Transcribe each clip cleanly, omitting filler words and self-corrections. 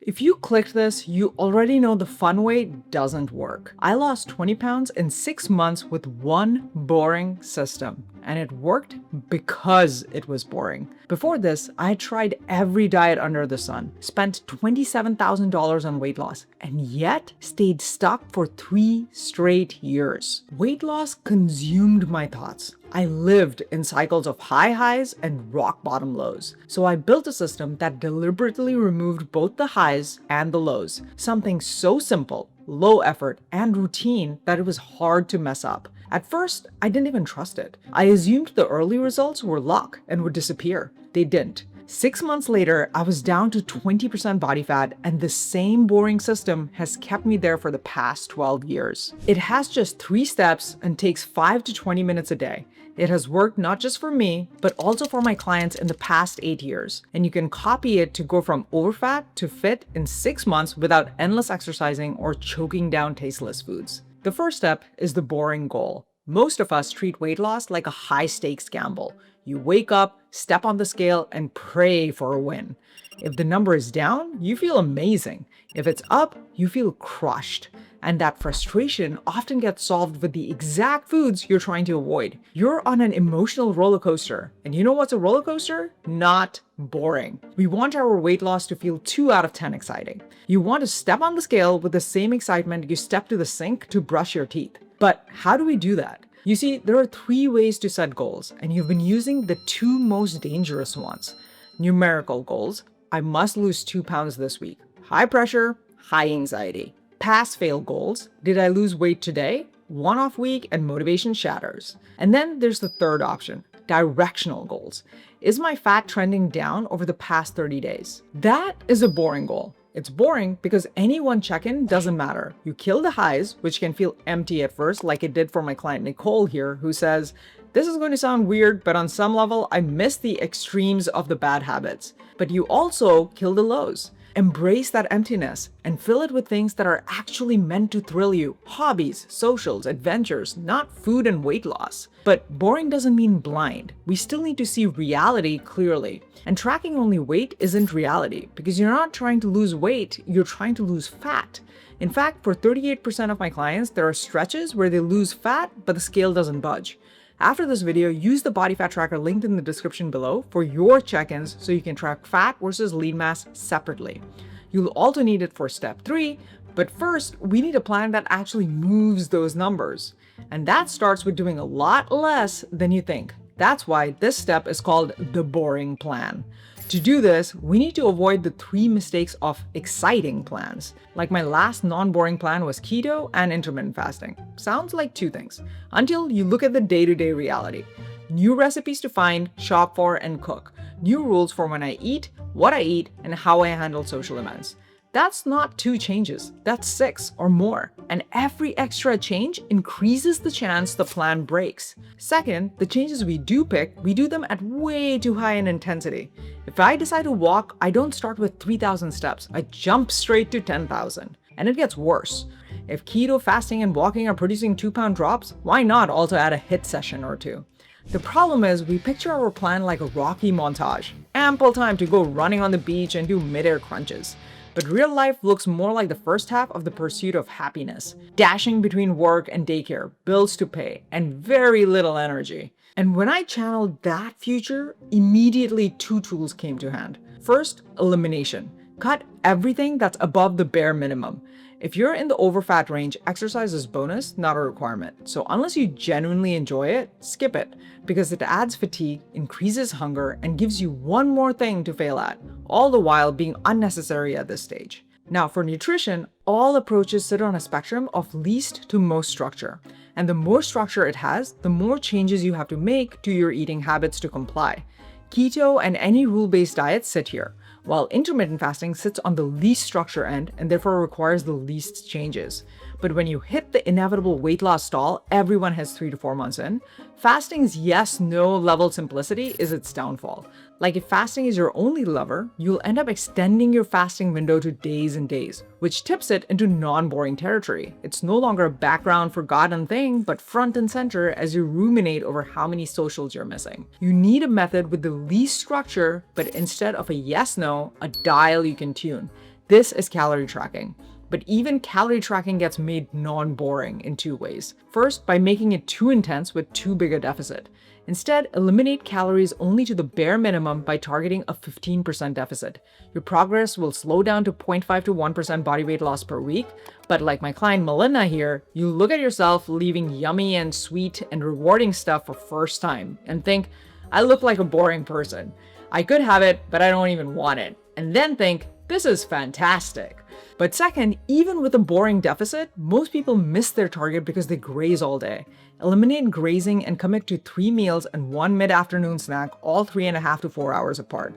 If you clicked this, you already know the fun way doesn't work. I lost 20 pounds in 6 months with one boring system, and it worked because it was boring. Before this, I had tried every diet under the sun, spent $27,000 on weight loss, and yet stayed stuck for 3 straight years. Weight loss consumed my thoughts. I lived in cycles of high highs and rock bottom lows. So I built a system that deliberately removed both the highs and the lows. Something so simple, low effort, and routine that it was hard to mess up. At first, I didn't even trust it. I assumed the early results were luck and would disappear. They didn't. 6 months later, I was down to 20% body fat, and the same boring system has kept me there for the past 12 years. It has just 3 steps and takes 5 to 20 minutes a day. It has worked not just for me, but also for my clients in the past 8 years. And you can copy it to go from overfat to fit in 6 months without endless exercising or choking down tasteless foods. The first step is the boring goal. Most of us treat weight loss like a high-stakes gamble. You wake up, step on the scale, and pray for a win. If the number is down, you feel amazing. If it's up, you feel crushed. And that frustration often gets solved with the exact foods you're trying to avoid. You're on an emotional roller coaster. And you know what's a roller coaster? Not boring. We want our weight loss to feel 2 out of 10 exciting. You want to step on the scale with the same excitement you step to the sink to brush your teeth. But how do we do that? You see, there are 3 ways to set goals, and you've been using the 2 most dangerous ones. Numerical goals. I must lose 2 pounds this week. High pressure, high anxiety. Pass-fail goals. Did I lose weight today? One-off week and motivation shatters. And then there's the third option, directional goals. Is my fat trending down over the past 30 days? That is a boring goal. It's boring because any one check-in doesn't matter. You kill the highs, which can feel empty at first, like it did for my client Nicole here, who says, "This is going to sound weird, but on some level, I miss the extremes of the bad habits." But you also kill the lows. Embrace that emptiness and fill it with things that are actually meant to thrill you. Hobbies, socials, adventures, not food and weight loss. But boring doesn't mean blind. We still need to see reality clearly. And tracking only weight isn't reality because you're not trying to lose weight, you're trying to lose fat. In fact, for 38% of my clients, there are stretches where they lose fat, but the scale doesn't budge. After this video, use the body fat tracker linked in the description below for your check-ins so you can track fat versus lean mass separately. You'll also need it for step 3, but first, we need a plan that actually moves those numbers. And that starts with doing a lot less than you think. That's why this step is called the boring plan. To do this, we need to avoid the 3 mistakes of exciting plans. Like my last non-boring plan was keto and intermittent fasting. Sounds like 2 things, until you look at the day-to-day reality. New recipes to find, shop for, and cook. New rules for when I eat, what I eat, and how I handle social events. That's not 2 changes, that's 6 or more. And every extra change increases the chance the plan breaks. Second, the changes we do pick, we do them at way too high in intensity. If I decide to walk, I don't start with 3,000 steps, I jump straight to 10,000. And it gets worse. If keto, fasting, and walking are producing 2-pound drops, why not also add a HIIT session or 2? The problem is we picture our plan like a Rocky montage. Ample time to go running on the beach and do mid-air crunches. But real life looks more like the first half of the pursuit of happiness, dashing between work and daycare, bills to pay, and very little energy. And when I channeled that future, immediately 2 tools came to hand. First, elimination. Cut everything that's above the bare minimum. If you're in the overfat range, exercise is bonus, not a requirement. So unless you genuinely enjoy it, skip it, because it adds fatigue, increases hunger, and gives you one more thing to fail at, all the while being unnecessary at this stage. Now for nutrition, all approaches sit on a spectrum of least to most structure. And the more structure it has, the more changes you have to make to your eating habits to comply. Keto and any rule-based diet sit here, while intermittent fasting sits on the least structure end and therefore requires the least changes. But when you hit the inevitable weight loss stall everyone has 3 to 4 months in, fasting's yes-no level simplicity is its downfall. Like if fasting is your only lever, you'll end up extending your fasting window to days and days, which tips it into non-boring territory. It's no longer a background forgotten thing, but front and center as you ruminate over how many socials you're missing. You need a method with the least structure, but instead of a yes-no, a dial you can tune. This is calorie tracking. But even calorie tracking gets made non-boring in two ways. First, by making it too intense with too big a deficit. Instead, eliminate calories only to the bare minimum by targeting a 15% deficit. Your progress will slow down to 0.5 to 1% body weight loss per week, but like my client Melinda here, you look at yourself leaving yummy and sweet and rewarding stuff for first time and think, I look like a boring person. I could have it, but I don't even want it. And then think, this is fantastic. But second, even with a boring deficit, most people miss their target because they graze all day. Eliminate grazing and commit to 3 meals and 1 mid-afternoon snack, all 3.5 to 4 hours apart.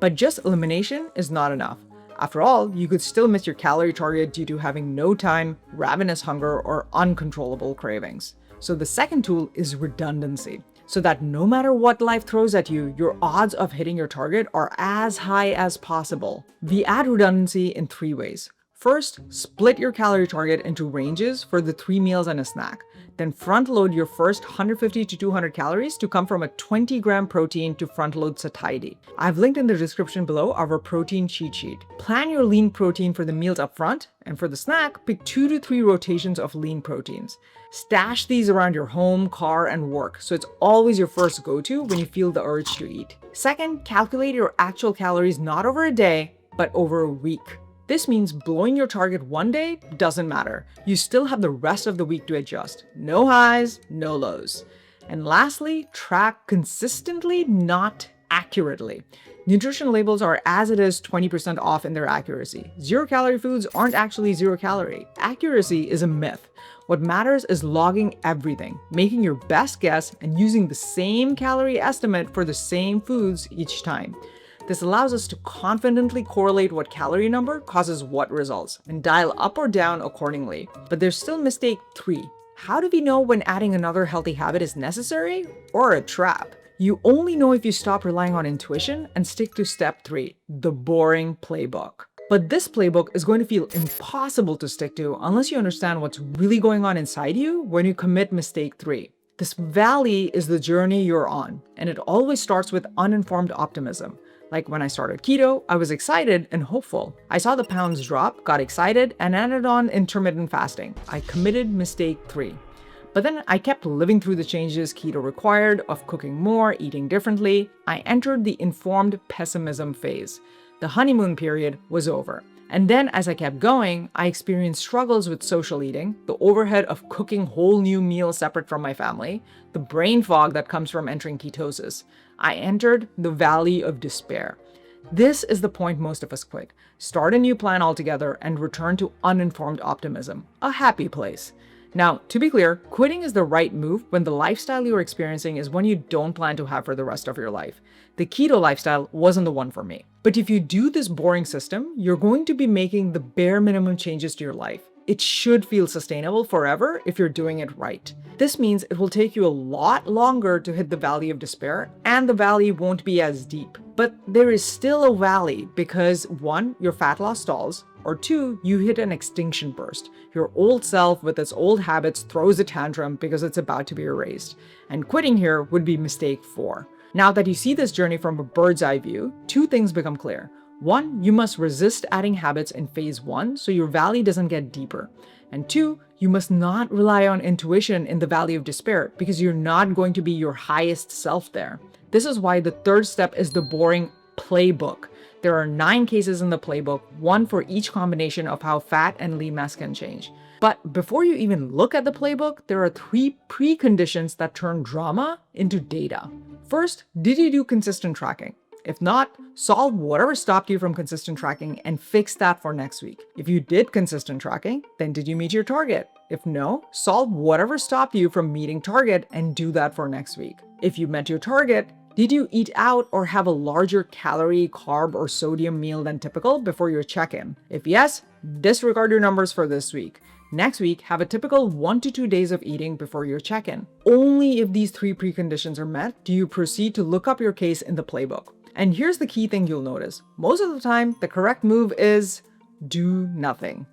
But just elimination is not enough. After all, you could still miss your calorie target due to having no time, ravenous hunger, or uncontrollable cravings. So the second tool is redundancy, so that no matter what life throws at you, your odds of hitting your target are as high as possible. We add redundancy in 3 ways. First, split your calorie target into ranges for the 3 meals and a snack. Then front load your first 150 to 200 calories to come from a 20-gram protein to front load satiety. I've linked in the description below our protein cheat sheet. Plan your lean protein for the meals up front, and for the snack, pick 2 to 3 rotations of lean proteins. Stash these around your home, car, and work, so it's always your first go-to when you feel the urge to eat. Second, calculate your actual calories not over a day, but over a week. This means blowing your target one day doesn't matter. You still have the rest of the week to adjust. No highs, no lows. And lastly, track consistently, not accurately. Nutrition labels are as it is 20% off in their accuracy. 0-calorie foods aren't actually 0 calorie. Accuracy is a myth. What matters is logging everything, making your best guess, and using the same calorie estimate for the same foods each time. This allows us to confidently correlate what calorie number causes what results and dial up or down accordingly. But there's still mistake 3. How do we know when adding another healthy habit is necessary or a trap? You only know if you stop relying on intuition and stick to step 3, the boring playbook. But this playbook is going to feel impossible to stick to unless you understand what's really going on inside you when you commit mistake 3. This valley is the journey you're on, and it always starts with uninformed optimism. Like when I started keto, I was excited and hopeful. I saw the pounds drop, got excited, and added on intermittent fasting. I committed mistake 3. But then I kept living through the changes keto required of cooking more, eating differently. I entered the informed pessimism phase. The honeymoon period was over. And then as I kept going, I experienced struggles with social eating, the overhead of cooking whole new meals separate from my family, the brain fog that comes from entering ketosis. I entered the valley of despair. This is the point most of us quit. Start a new plan altogether and return to uninformed optimism, a happy place. Now, to be clear, quitting is the right move when the lifestyle you're experiencing is one you don't plan to have for the rest of your life. The keto lifestyle wasn't the one for me. But if you do this boring system, you're going to be making the bare minimum changes to your life. It should feel sustainable forever if you're doing it right. This means it will take you a lot longer to hit the valley of despair, and the valley won't be as deep. But there is still a valley because 1, your fat loss stalls, or 2, you hit an extinction burst. Your old self with its old habits throws a tantrum because it's about to be erased. And quitting here would be mistake 4. Now that you see this journey from a bird's eye view, 2 things become clear. 1, you must resist adding habits in phase 1 so your valley doesn't get deeper. And 2, you must not rely on intuition in the valley of despair because you're not going to be your highest self there. This is why the 3rd step is the boring playbook. There are 9 cases in the playbook, 1 for each combination of how fat and lean mass can change. But before you even look at the playbook, there are 3 preconditions that turn drama into data. First, did you do consistent tracking? If not, solve whatever stopped you from consistent tracking and fix that for next week. If you did consistent tracking, then did you meet your target? If no, solve whatever stopped you from meeting target and do that for next week. If you met your target, did you eat out or have a larger calorie, carb, or sodium meal than typical before your check-in? If yes, disregard your numbers for this week. Next week, have a typical 1 to 2 days of eating before your check-in. Only if these 3 preconditions are met do you proceed to look up your case in the playbook. And here's the key thing you'll notice. Most of the time, the correct move is do nothing.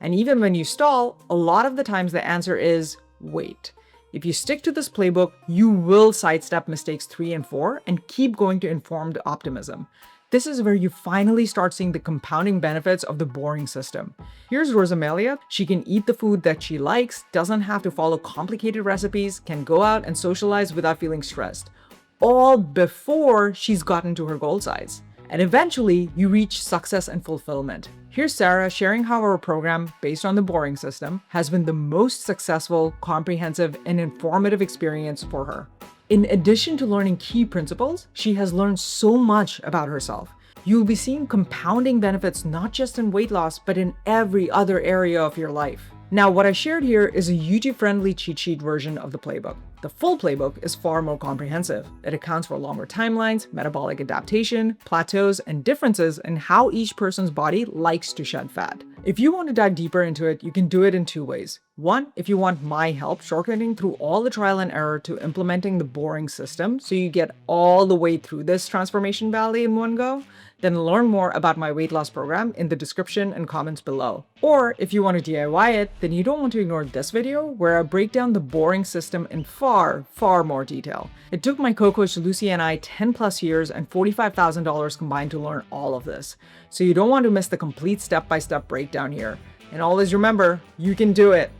And even when you stall, a lot of the times the answer is wait. If you stick to this playbook, you will sidestep mistakes 3 and 4 and keep going to informed optimism. This is where you finally start seeing the compounding benefits of the boring system. Here's Rosamalia. She can eat the food that she likes, doesn't have to follow complicated recipes, can go out and socialize without feeling stressed. All before she's gotten to her goal size. And eventually, you reach success and fulfillment. Here's Sarah sharing how our program, based on the boring system, has been the most successful, comprehensive, and informative experience for her. In addition to learning key principles, she has learned so much about herself. You'll be seeing compounding benefits not just in weight loss, but in every other area of your life. Now, what I shared here is a YouTube-friendly cheat sheet version of the playbook. The full playbook is far more comprehensive. It accounts for longer timelines, metabolic adaptation, plateaus, and differences in how each person's body likes to shed fat. If you want to dive deeper into it, you can do it in two ways. One, if you want my help shortcutting through all the trial and error to implementing the boring system so you get all the way through this transformation valley in one go, then learn more about my weight loss program in the description and comments below. Or if you want to DIY it, then you don't want to ignore this video where I break down the boring system in far more detail. It took my co-coach Lucy and I 10 plus years and $45,000 combined to learn all of this. So you don't want to miss the complete step-by-step breakdown here. And always remember, you can do it.